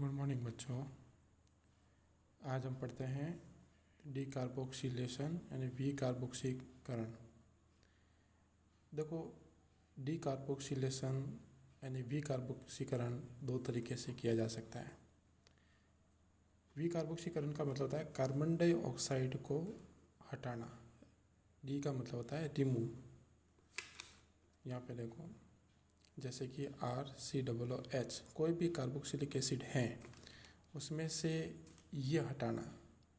Good morning बच्चों। आज हम पढ़ते हैं डीकार्बोक्सिलेशन यानी विकार्बोक्सीकरण। देखो, डीकार्बोक्सिलेशन यानी विकार्बोक्सीकरण दो तरीके से किया जा सकता है। विकार्बोक्सीकरण का मतलब होता है कार्बन डाइऑक्साइड को हटाना। डी का मतलब होता है रिमूव। यहाँ पे देखो, जैसे कि RCOOH कोई भी कार्बोक्सिलिक एसिड है उसमें से ये हटाना,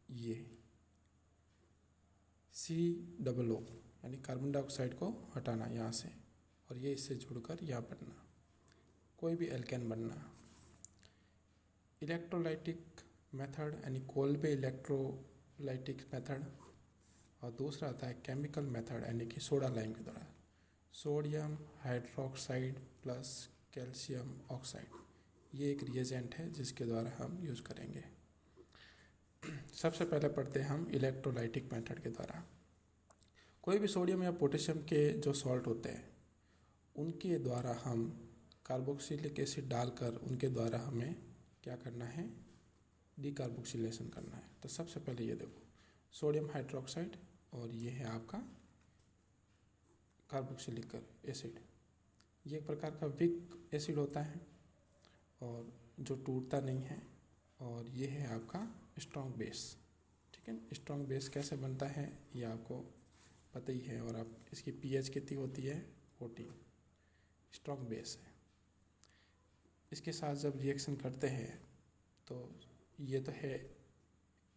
ये COO यानी कार्बन डाइऑक्साइड को हटाना यहाँ से, और ये इससे जुड़कर यहाँ बनना, कोई भी एल्केन बनना। इलेक्ट्रोलाइटिक मेथड यानी कोल्बे इलेक्ट्रोलाइटिक मेथड, और दूसरा आता है केमिकल मेथड यानी कि सोडा लाइम के द्वारा, sodium hydroxide plus calcium oxide. ये एक रिएजेंट है जिसके द्वारा हम यूज़ करेंगे। सबसे पहले पढ़ते हैं हम इलेक्ट्रोलाइटिक मेथड के द्वारा। कोई भी सोडियम या पोटेशियम के जो सॉल्ट होते हैं उनके द्वारा हम कार्बोक्सिलिक एसिड डालकर उनके द्वारा हमें क्या करना है, डीकार्बोक्सिलेशन करना है। तो सबसे पहले ये देखो, सोडियम हाइड्रोक्साइड और ये है आपका कार्बोक्सिलिक एसिड। ये एक प्रकार का वीक एसिड होता है और जो टूटता नहीं है, और ये है आपका स्ट्रॉन्ग बेस। ठीक है, स्ट्रॉन्ग बेस कैसे बनता है ये आपको पता ही है, और आप इसकी pH कितनी होती है, 14। स्ट्रॉन्ग बेस है। इसके साथ जब रिएक्शन करते हैं तो ये तो है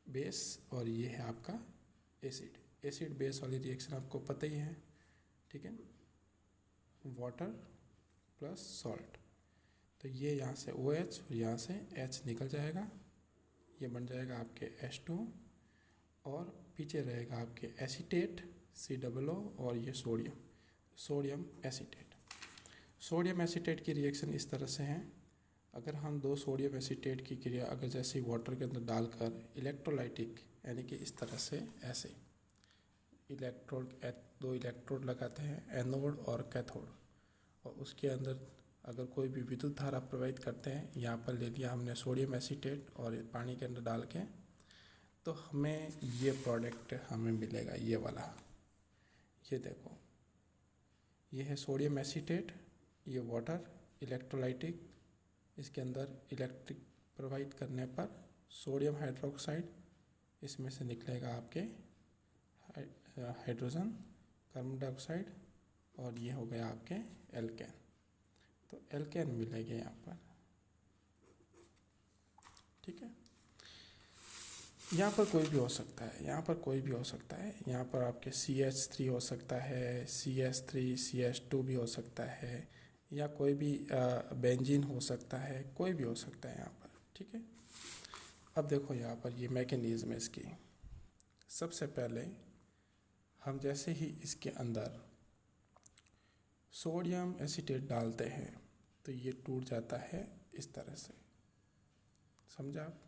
बेस और ये है आपका एसिड। एसिड बेस वाली रिएक्शन आपको पता ही है। ठीक है, वाटर प्लस सॉल्ट, तो ये यहाँ से OH और यहाँ से H निकल जाएगा, ये बन जाएगा आपके H2, और पीछे रहेगा आपके एसीटेट COO, और ये सोडियम एसीटेट। सोडियम एसीटेट की रिएक्शन इस तरह से है। अगर हम दो सोडियम एसीटेट की क्रिया अगर जैसे वाटर के अंदर डालकर इलेक्ट्रोलाइटिक यानी कि इस तरह से ऐसे दो इलेक्ट्रोड लगाते हैं, एनोड और कैथोड, और उसके अंदर अगर कोई भी विद्युत धारा प्रवाहित करते हैं, यहाँ पर ले लिया हमने सोडियम एसीटेट और पानी के अंदर डाल के, तो हमें ये प्रोडक्ट हमें मिलेगा, ये वाला। ये देखो, ये है सोडियम एसीटेट, ये वाटर इलेक्ट्रोलाइटिक, इसके अंदर इलेक्ट्रिक प्रवाहित करने पर सोडियम हाइड्रोक्साइड, इसमें से निकलेगा आपके हाइड्रोजन, कार्बन डाइऑक्साइड, और ये हो गया आपके एल्केन। तो एल्केन मिलेंगे यहाँ पर। ठीक है, यहाँ पर कोई भी हो सकता है, यहाँ पर कोई भी हो सकता है। यहाँ पर आपके CH3 हो सकता है, CH3 CH2 भी हो सकता है, या कोई भी बेंजीन हो सकता है, कोई भी हो सकता है यहाँ पर। ठीक है, अब देखो यहाँ पर ये मैकेनिज्म है इसकी। सबसे पहले हम जैसे ही इसके अंदर सोडियम एसीटेट डालते हैं तो ये टूट जाता है इस तरह से, समझा आप।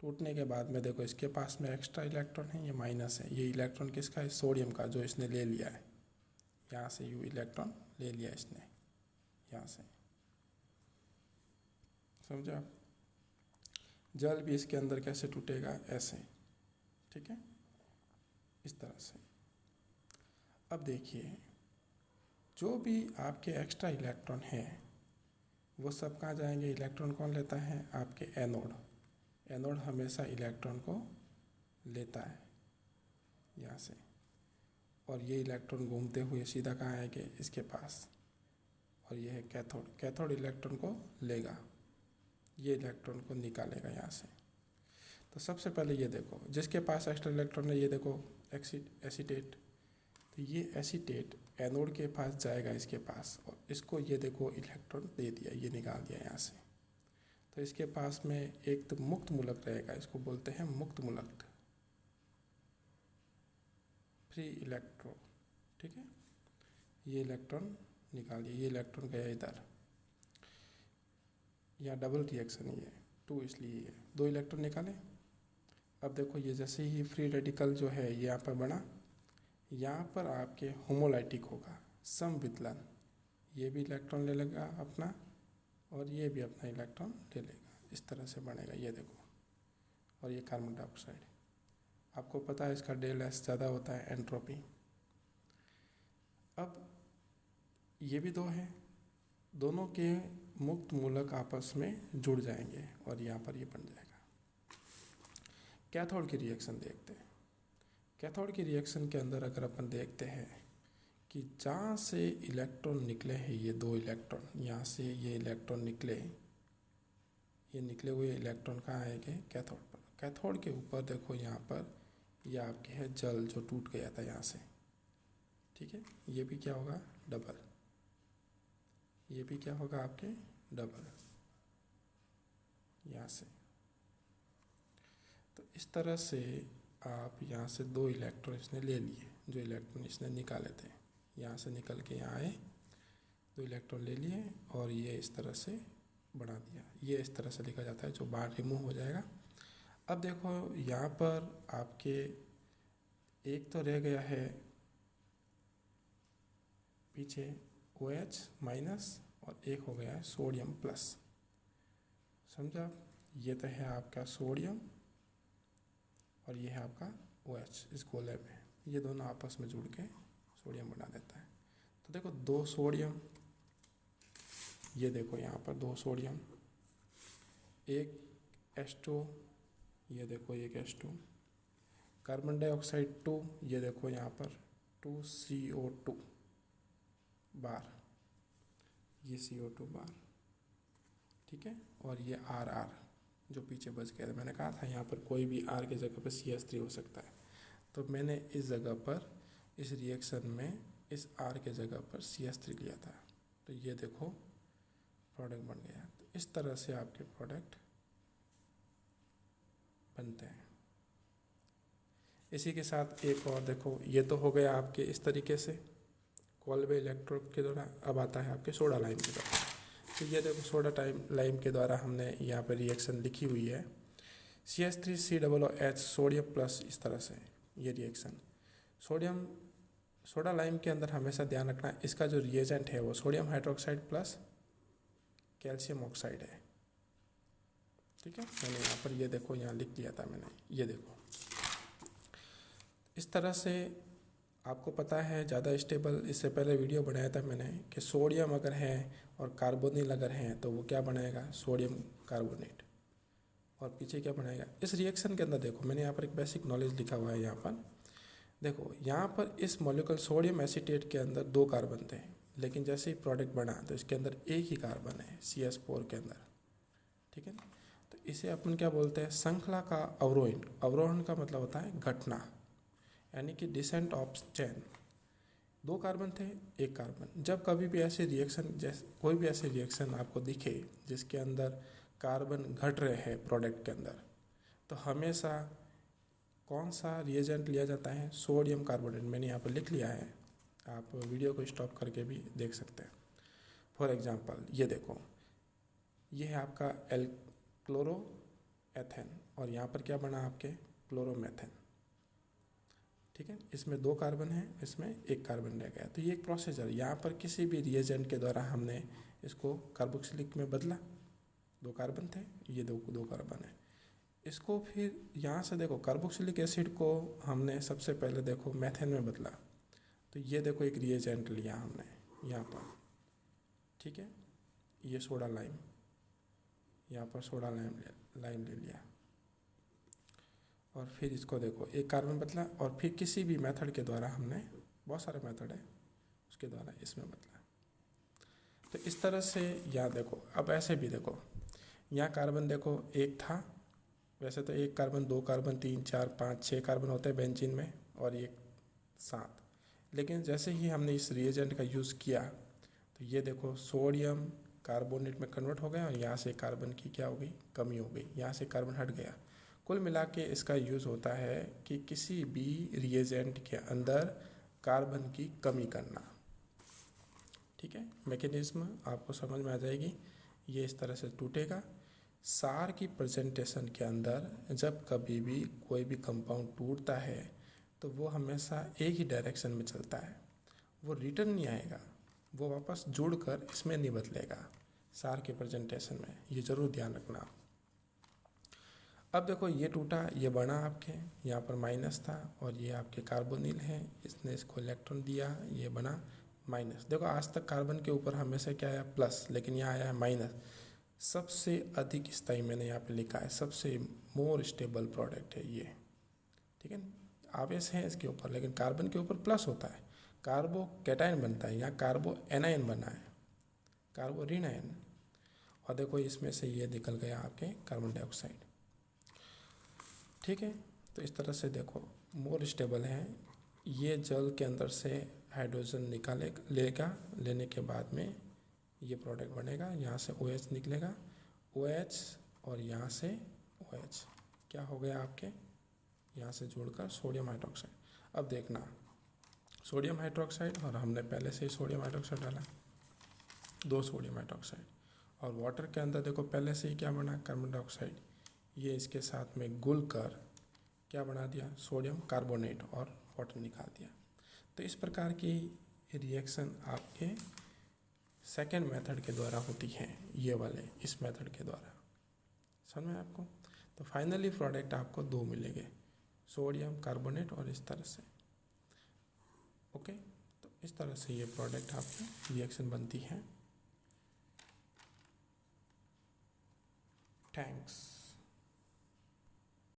टूटने के बाद में देखो, इसके पास में एक्स्ट्रा इलेक्ट्रॉन है, ये माइनस है। ये इलेक्ट्रॉन किसका है, सोडियम का, जो इसने ले लिया है। यहाँ से यू इलेक्ट्रॉन ले लिया इसने, यहाँ से, समझा आप। जल भी इसके अंदर कैसे टूटेगा, ऐसे। ठीक है, इस तरह से। अब देखिए, जो भी आपके एक्स्ट्रा इलेक्ट्रॉन है वो सब कहाँ जाएंगे, इलेक्ट्रॉन कौन लेता है, आपके एनोड। एनोड हमेशा इलेक्ट्रॉन को लेता है यहाँ से, और ये इलेक्ट्रॉन घूमते हुए सीधा कहाँ आएंगे, इसके पास, और ये है कैथोड। कैथोड इलेक्ट्रॉन को लेगा, ये इलेक्ट्रॉन को निकालेगा यहाँ से। तो सबसे पहले ये देखो, जिसके पास एक्स्ट्रा इलेक्ट्रॉन है, ये देखो एसीटेट, तो ये एसीटेट एनोड के पास जाएगा, इसके पास, और इसको ये देखो इलेक्ट्रॉन दे दिया, ये निकाल दिया यहाँ से। तो इसके पास में एक तो मुक्त मूलक रहेगा, इसको बोलते हैं मुक्त मूलक, फ्री इलेक्ट्रो। ठीक है, ये इलेक्ट्रॉन निकाल दिया, ये इलेक्ट्रॉन गया इधर। यहाँ डबल रिएक्शन ही है, 2 इसलिए है, 2 इलेक्ट्रॉन निकाले। अब देखो, ये जैसे ही फ्री रेडिकल जो है ये यहाँ पर बना, यहाँ पर आपके होमोलाइटिक होगा, समवितलन। ये भी इलेक्ट्रॉन ले लेगा अपना, और ये भी अपना इलेक्ट्रॉन ले लेगा, इस तरह से बनेगा, ये देखो। और ये कार्बन डाइऑक्साइड, आपको पता है इसका डेल एस ज़्यादा होता है एंट्रोपी। अब ये भी दो हैं, दोनों के मुक्त मूलक आपस में जुड़ जाएंगे और यहाँ पर ये बन जाएगा। कैथोड की रिएक्शन देखते हैं। कैथोड की रिएक्शन के अंदर अगर अपन देखते हैं कि जहाँ से इलेक्ट्रॉन निकले हैं, ये दो इलेक्ट्रॉन, यहाँ से ये इलेक्ट्रॉन निकले, ये निकले हुए इलेक्ट्रॉन कहाँ आएंगे? कैथोड पर। कैथोड के ऊपर देखो यहाँ पर ये आपके है जल जो टूट गया था यहाँ से, ठीक है। ये भी क्या होगा? डबल। ये भी क्या होगा आपके? डबल, यहाँ से। तो इस तरह से आप यहाँ से दो इलेक्ट्रॉन इसने ले लिए, जो इलेक्ट्रॉन इसने निकाले थे, यहाँ से निकल के यहाँ आए, दो इलेक्ट्रॉन ले लिए और ये इस तरह से बढ़ा दिया। ये इस तरह से लिखा जाता है, जो बाहर रिमूव हो जाएगा। अब देखो यहाँ पर आपके एक तो रह गया है पीछे OH माइनस और एक हो गया है सोडियम प्लस, समझा? ये तो है आपका सोडियम और ये है आपका OH इस गोले में, ये दोनों आपस में जुड़ के सोडियम बना देता है। तो देखो दो सोडियम, ये देखो यहाँ पर दो सोडियम, एक H2, ये देखो एक H2, कार्बन डाइऑक्साइड 2, ये देखो यहाँ पर 2CO2 बार, ये CO2 बार, ठीक है। और ये RR जो पीछे बच गया था, मैंने कहा था यहाँ पर कोई भी R की जगह पर CH3 हो सकता है, तो मैंने इस जगह पर इस रिएक्शन में इस R के जगह पर CH3 लिया था। तो ये देखो प्रोडक्ट बन गया। तो इस तरह से आपके प्रोडक्ट बनते हैं। इसी के साथ एक और देखो, ये तो हो गया आपके इस तरीके से कोल्बे इलेक्ट्रोड के द्वारा। अब आता है आपके सोडा लाइम के द्वारा। तो ये देखो सोडा लाइम के द्वारा हमने यहाँ पर रिएक्शन लिखी हुई है, CH3COOH सोडियम प्लस, इस तरह से ये रिएक्शन। सोडा लाइम के अंदर हमेशा ध्यान रखना, इसका जो रिएजेंट है वो sodium hydroxide plus calcium oxide है, ठीक है। मैंने यहाँ पर ये देखो यहाँ लिख लिया था मैंने, ये देखो इस तरह से। आपको पता है ज़्यादा स्टेबल, इससे पहले वीडियो बनाया था मैंने कि सोडियम अगर है और कार्बोनिल अगर है तो वो क्या बनाएगा? Sodium carbonate. और पीछे क्या बनाएगा? इस रिएक्शन के अंदर देखो मैंने यहाँ पर एक बेसिक नॉलेज लिखा हुआ है। यहाँ पर देखो, यहाँ पर इस मॉलिक्यूल सोडियम एसीटेट के अंदर दो कार्बन थे, लेकिन जैसे ही प्रोडक्ट बना तो इसके अंदर एक ही कार्बन है CH4 के अंदर, ठीक है। तो इसे अपन क्या बोलते हैं? श्रृंखला का अवरोहण। अवरोहण का मतलब होता है घटना, यानी कि डिसेंट ऑफ चेन। दो कार्बन थे, एक कार्बन। जब कभी भी ऐसे रिएक्शन, जैसे कोई भी ऐसे रिएक्शन आपको दिखे जिसके अंदर कार्बन घट रहे हैं प्रोडक्ट के अंदर, तो हमेशा कौन सा रिएजेंट लिया जाता है? Sodium carbonate. मैंने यहाँ पर लिख लिया है, आप वीडियो को स्टॉप करके भी देख सकते हैं। फॉर एग्जांपल ये देखो, ये है आपका एल क्लोरो एथेन और यहाँ पर क्या बना आपके? क्लोरोमेथेन, ठीक है। इसमें दो कार्बन है, इसमें एक कार्बन रह गया। तो ये एक प्रोसीजर, यहाँ पर किसी भी रिएजेंट के द्वारा हमने इसको कार्बोक्सिलिक में बदला, दो कार्बन थे, ये दो कार्बन है। इसको फिर यहाँ से देखो कार्बोक्सिलिक एसिड को हमने सबसे पहले देखो मेथेन में बदला, तो ये देखो एक रिएजेंट लिया हमने यहाँ पर, ठीक है। ये सोडा लाइम, यहाँ पर सोडा लाइम ले लिया और फिर इसको देखो एक कार्बन बदला और फिर किसी भी मेथड के द्वारा हमने, बहुत सारे मेथड है उसके द्वारा इसमें बदला। तो इस तरह से यहाँ देखो, अब ऐसे भी देखो, यहाँ कार्बन देखो एक था, वैसे तो एक कार्बन, दो कार्बन, 3 4 5 6 कार्बन होते हैं बेंजीन में और एक 7, लेकिन जैसे ही हमने इस रिएजेंट का यूज़ किया तो ये देखो सोडियम कार्बोनेट में कन्वर्ट हो गया और यहाँ से कार्बन की क्या हो गई? कमी हो गई, यहाँ से कार्बन हट गया। कुल मिला के इसका यूज़ होता है कि किसी भी रिएजेंट के अंदर कार्बन की कमी करना, ठीक है। मैकेनिज्म आपको समझ में आ जाएगी। ये इस तरह से टूटेगा। सार की प्रेजेंटेशन के अंदर जब कभी भी कोई भी कंपाउंड टूटता है तो वो हमेशा एक ही डायरेक्शन में चलता है, वो रिटर्न नहीं आएगा, वो वापस जुड़कर इसमें नहीं बदलेगा सार के प्रेजेंटेशन में। ये ज़रूर ध्यान रखना। अब देखो ये टूटा, ये बना आपके, यहाँ पर माइनस था और ये आपके कार्बोनिल है, इसने इसको इलेक्ट्रॉन दिया, ये बना माइनस। देखो आज तक कार्बन के ऊपर हमेशा क्या आया प्लस, लेकिन यहाँ आया है माइनस। सबसे अधिक स्थायी मैंने यहाँ पे लिखा है, सबसे मोर स्टेबल प्रोडक्ट है ये, ठीक है। आवेश है इसके ऊपर, लेकिन कार्बन के ऊपर प्लस होता है, कार्बो कैटायन बनता है, यहाँ कार्बो एनायन बना है, कार्बो ऋण आयन। और देखो इसमें से ये निकल गया आपके कार्बन डाइऑक्साइड, ठीक है। तो इस तरह से देखो मोर स्टेबल है, ये जल के अंदर से हाइड्रोजन लेगा, लेने के बाद में ये प्रोडक्ट बनेगा, यहाँ से OH निकलेगा, OH और यहाँ से OH क्या हो गया आपके, यहाँ से जोड़कर सोडियम हाइड्रोक्साइड। अब देखना सोडियम हाइड्रोक्साइड, और हमने पहले से ही सोडियम हाइड्रोक्साइड डाला, 2 सोडियम हाइड्रोक्साइड, और वाटर के अंदर देखो पहले से ही क्या बना कार्बन डाइऑक्साइड, ये इसके साथ में घुल कर क्या बना दिया सोडियम कार्बोनेट और वाटर निकाल दिया। तो इस प्रकार की रिएक्शन आपके सेकेंड मेथड के द्वारा होती है, ये वाले इस मेथड के द्वारा, समझ में आपको। तो फाइनली प्रोडक्ट आपको 2 मिलेंगे, सोडियम कार्बोनेट और इस तरह से, ओके। तो इस तरह से ये प्रोडक्ट आपकी रिएक्शन बनती है। थैंक्स।